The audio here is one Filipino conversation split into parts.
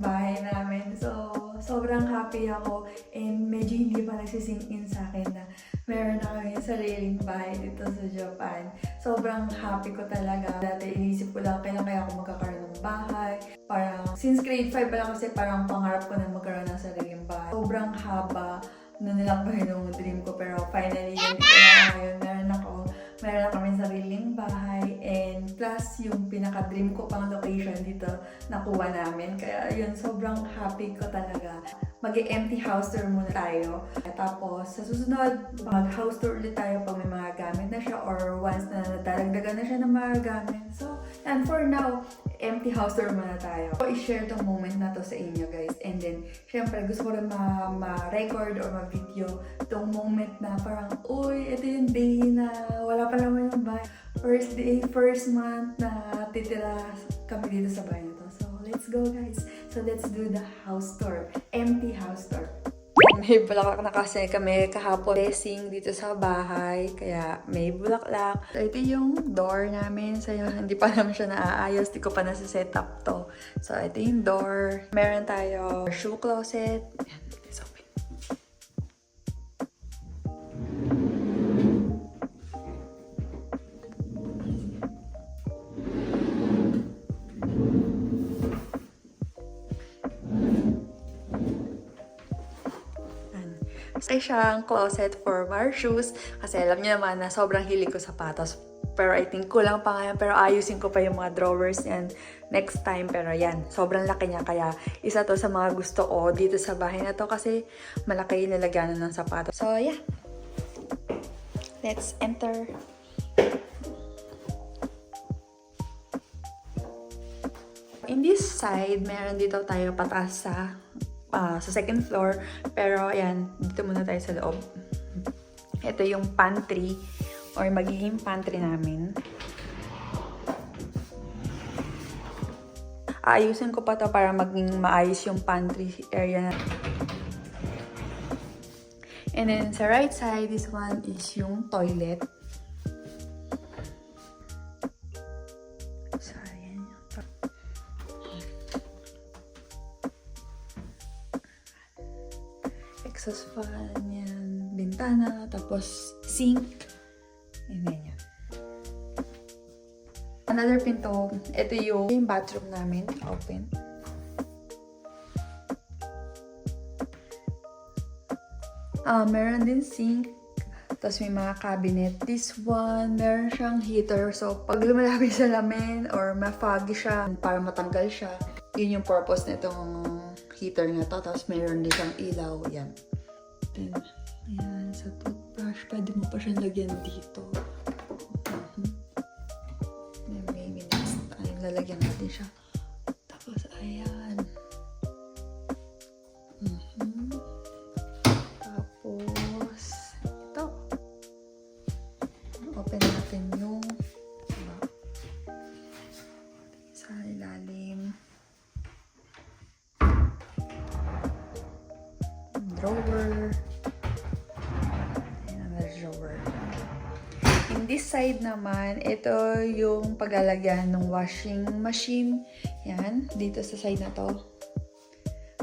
bahay namin. So, sobrang happy ako and medyo hindi pa nagsisink in sa akin na meron na kami sariling bahay dito sa Japan. Sobrang happy ko talaga. Dati inisip ko lang kailan kaya ako magkakaroon ng bahay. Parang, since grade 5 pa lang kasi parang pangarap ko na magkaroon ng sariling bahay. Sobrang haba na nilakbahin yung dream ko pero finally, ganito na ngayon. Meron na kami sariling bahay and plus yung pinaka-dream ko pang location dito nakuha namin. Kaya yun, sobrang happy ko talaga. Mag-empty house tour muna tayo. Tapos sa susunod, mag-house tour ulit tayo pag may mga gamit na siya or once na nadadagdagan na siya ng mga gamit. So, and for now, empty house tour muna tayo. So, i-share tong moment na to sa inyo guys. And then, syempre, gusto ko rin ma-record or ma-video tong moment na parang, uy, ito yung day na wala pa naman yung bahay. First day, first month na titira kami dito sa bahay na to. So, let's go guys. So, let's do the house tour. Empty house tour. May bulaklak na kasi kami kahapon blessing dito sa bahay. Kaya may bulaklak. So, ito yung door namin. So, hindi pa naman siya naaayos. Di ko pa nasa-set up to. So, ito yung door. Meron tayo shoe closet. Ayan, let's open. Ay siyang closet for our shoes kasi alam niyo naman na sobrang hilig ko sapatos. Pero I think kulang pa nga yan, pero ayusin ko pa yung mga drawers yan next time. Pero yan, sobrang laki niya kaya isa to sa mga gusto ko dito sa bahay na to kasi malaki yung nilagyanan ng sapatos. So yeah, let's enter. In this side, meron dito tayo pataas sa second floor. Pero ayan, dito muna tayo sa loob. Ito yung pantry or magiging pantry namin. Ayusin ko pa to para maging maayos yung pantry area na. And then sa right side, this one is yung toilet. So, ayan yung exhaust fan, yan, bintana, tapos sink, and then yan. Another pinto, ito yung bathroom namin, open. Meron din sink, tapos may mga cabinet. This one, meron siyang heater, so pag lumalapit sa lamin or ma-foggy siya, para matanggal siya, yun yung purpose nitong heater na to. Tapos meron din siyang ilaw, yan. Then, ayan, sa toothbrush, pwede mo pa siyang lagyan dito. Maybe next time, lalagyan natin siya. Tapos, ayan. Tapos, ito. Open natin yung sa ilalim. Drawer. Drawer. In this side naman, ito yung paglalagyan ng washing machine. Yan, dito sa side na to.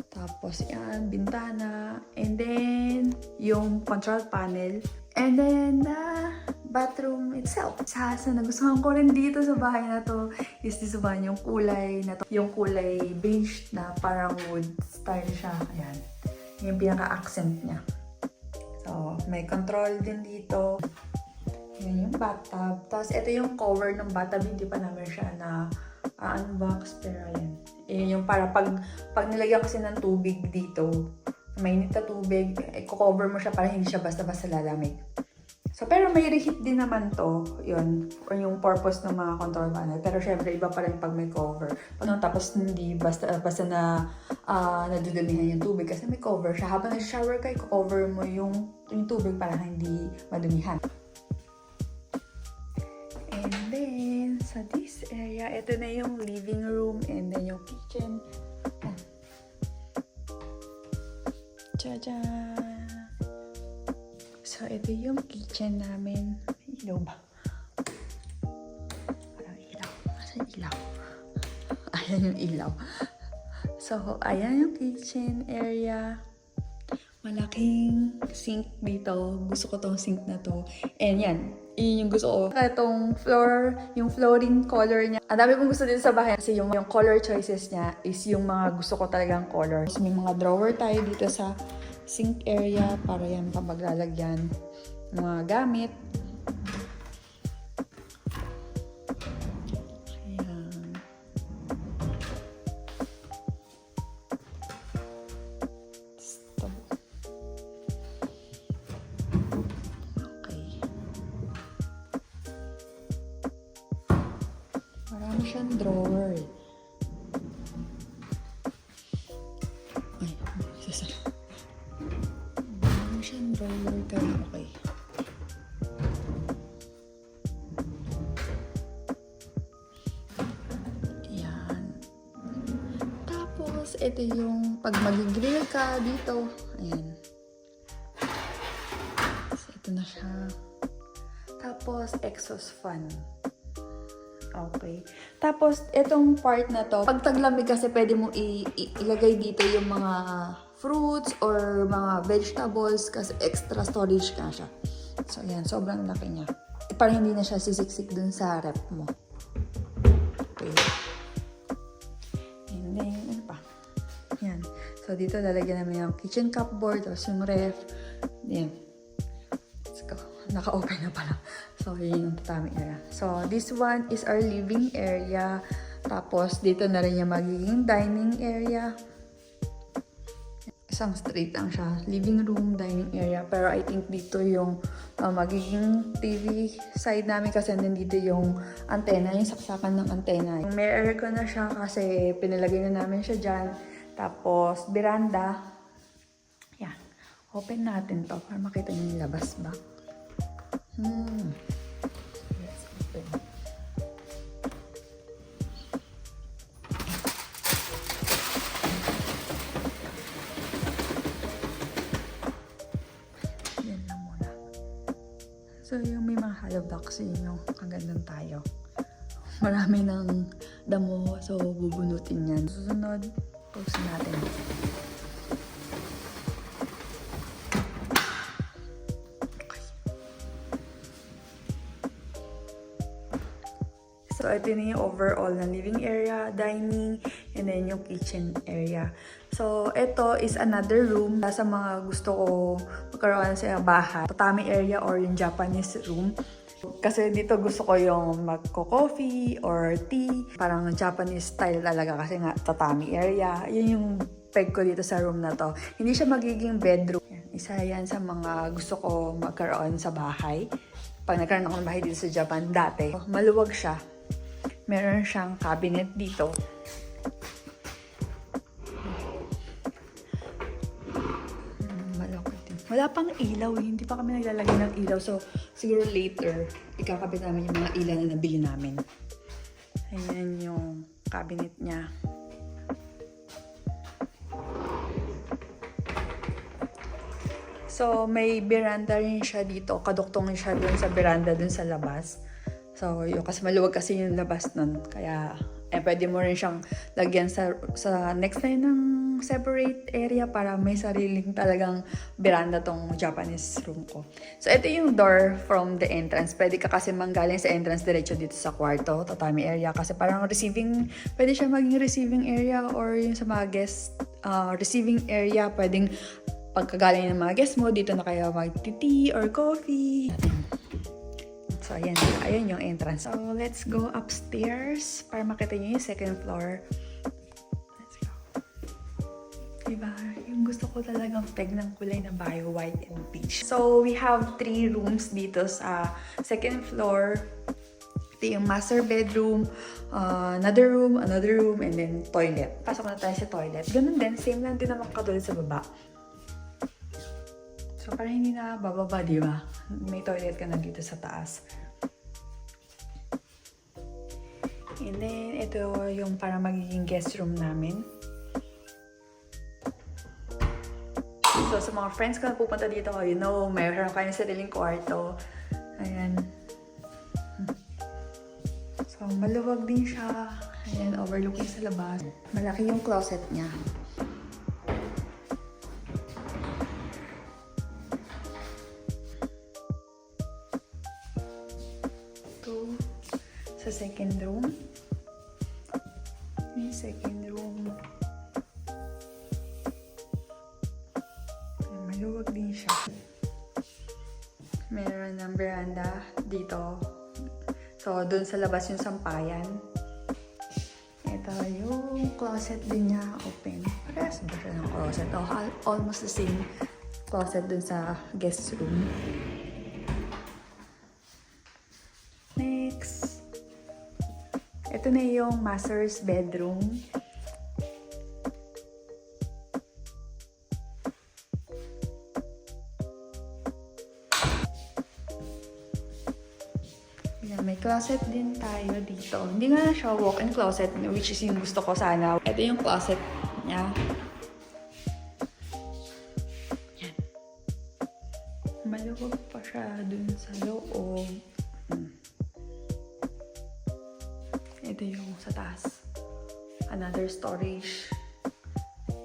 Tapos yan, bintana. And then, yung control panel. And then, the bathroom itself. Sa nagustuhan ko rin dito sa bahay na to is this one, yung kulay na to. Yung kulay beige na parang wood style siya. Ayan. Yung pinaka-accent niya. So, may control din dito. Yun yung bathtub. Tapos, ito yung cover ng bathtub. Hindi pa namin siya na unbox. Pero, ayan. Yun yung para pag nilagyan kasi ng tubig dito, mainit na tubig, i-cover mo siya para hindi siya basta-basta lalamig. So, pero may reheat din naman to, yun, or yung purpose ng mga control panel. Pero syempre, iba pa rin pag may cover. Tapos hindi basta na nadudumihan yung tubig kasi may cover siya. Habang nag-shower ka, i-cover mo yung tubig para hindi madumihan. And then, sa this area, ito na yung living room and then yung kitchen. Tadaan! So, ito yung kitchen namin. May ilaw ba? Parang ilaw. Asan yung ilaw? Ayan yung ilaw. So, ayan yung kitchen area. Malaking sink dito. Gusto ko tong sink na to. And yan, yun yung gusto ko. Itong floor, yung flooring color niya. Ang dami kong gusto dito sa bahay kasi yung color choices niya is yung mga gusto ko talagang color. May mga drawer tayo dito sa sink area para yan paglalagyan ng mga gamit. Marami siyang drawer. Ay, sasara. Marami siyang drawer kaya okay. Yan. Tapos, ito yung pag mag-grill ka dito. Ayan. So, ito na siya. Tapos, exhaust fan. Okay. Tapos, itong part na to, pag taglamig kasi pwede mo ilagay dito yung mga fruits or mga vegetables kasi extra storage ka siya. So, yan. Sobrang laki niya. Para hindi na siya sisiksik dun sa rep mo. Okay. And then, ano pa? Yan. So, dito lalagyan namin yung kitchen cupboard, tapos yung ref. Yan. Let's go. Naka-open na pala. So, yun yung tatami area. So, this one is our living area. Tapos, dito na rin yung magiging dining area. Isang straight lang siya. Living room, dining area. Pero I think dito yung magiging TV side namin kasi nandito yung antena, yung saksakan ng antena. May aircon na siya kasi pinalagay na namin siya dyan. Tapos, veranda. Yan. Open natin to para makita niyo yung labas ba. Let's open. Yan lang muna. So, yung may mga hollow blocks yun yung kagandang tayo. Marami ng damo, so bubunutin yan. Susunod, post natin. So, ito na yung overall ng living area, dining, and then yung kitchen area. So, ito is another room sa mga gusto ko magkaroon sa bahay. Tatami area or yung Japanese room. Kasi dito gusto ko yung magko-coffee or tea. Parang Japanese style talaga kasi nga tatami area. Yun yung peg ko dito sa room na to. Hindi siya magiging bedroom. Isa yan sa mga gusto ko magkaroon sa bahay. Pag nagkaroon ako ng bahay dito sa Japan dati, maluwag siya. Meron siyang cabinet dito. Malaki din. Wala pang ilaw, hindi pa kami naglalagay ng ilaw. So, siguro later, ikakabit namin yung mga ilaw na nabili namin. Ayan yung cabinet niya. So, may veranda rin siya dito. Kaduktong siya dun sa veranda dun sa labas. So, yung kasi maluwag kasi yung labas nun. Kaya, pwede mo rin siyang lagyan sa next line ng separate area para may sariling talagang veranda tong Japanese room ko. So, ito yung door from the entrance. Pwede ka kasi manggaling sa entrance diretso dito sa kwarto, tatami area. Kasi parang receiving, pwede siya maging receiving area or yung sa mga guest receiving area. Pwedeng pagkagaling ng mga guests mo, dito na kayo mag-tea or coffee. So, ayan. Ayan yung entrance. So, let's go upstairs para makita nyo yung second floor. Let's go. Diba? Yung gusto ko talagang peg ng kulay na bayo, white and beige. So, we have 3 rooms dito sa second floor. Ito yung master bedroom, another room, and then toilet. Pasok na tayo sa toilet. Ganun din. Same lang din naman katulad sa baba. So, parang hindi na bababa, di ba? May toilet ka na dito sa taas. And then, ito yung para magiging guest room namin. So, sa mga friends ko na pupunta dito, you know, mayroon kayong sariling kwarto. Ayan. So, maluwag din siya. And overlooking sa labas. Malaki yung closet niya. Ito, sa second room. Yung second room. Maluwag din siya. Meron ng veranda dito. So, dun sa labas yung sampayan. Ito yung closet din niya, open. Parehas ba siya ng closet? Oh, almost the same closet dun sa guest room. Next. Ito na yung master's bedroom. May closet din tayo dito. Hindi nga na siya walk-in closet, which is yung gusto ko sana. Ito yung closet niya. Yan. Maluwag pa siya dun sa loob. Ito yung sa taas. Another storage.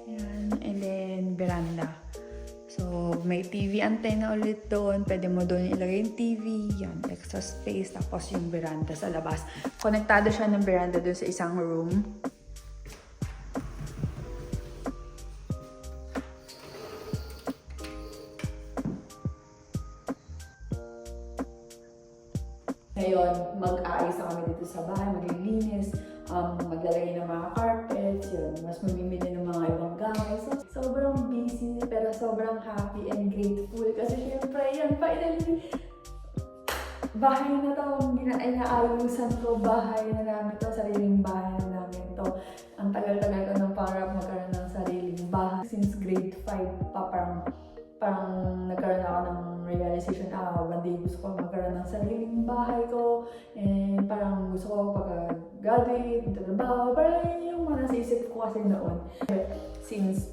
Yan. And then, veranda. So, may TV antenna ulit doon. Pwede mo doon ilagay yung TV. Yan, extra space. Tapos yung veranda sa labas. Konektado siya ng veranda doon sa isang room. Ngayon, mag-aayos na kami dito sa bahay, maglilinis, maglalagay ng mga carpets, yun, mas mamimili ng mga ibang gamit. So, sobrang busy, pero sobrang happy and grateful. Kasi syempre, yan, finally, bahay na to, inaayusan ko, bahay na namin to, sariling bahay na namin to. Ang tagal-tagal ko ng pangarap magkaroon ng sariling bahay. Since grade 5 pa, parang nagkaroon ako ng realization, one day gusto ko magkaroon ng sariling bahay ko, and parang gusto ko pagka-graduate, trabaho, parang yun yung mga nasa isip ko kasi noon. Since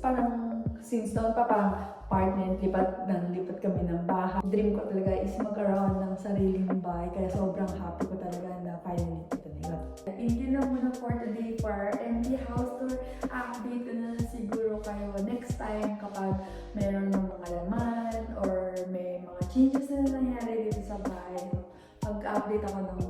noon pa parang partner, lipat kami ng bahay. Dream ko talaga is magkaroon ng sariling bahay, kaya sobrang happy ko talaga na finally ito na yun. Hindi na muna for today for our MD house tour. Update ko na siguro kayo next time kapag meron ng mga laman or may mga changes na nangyari dito sa bahay. Mag-update ako ng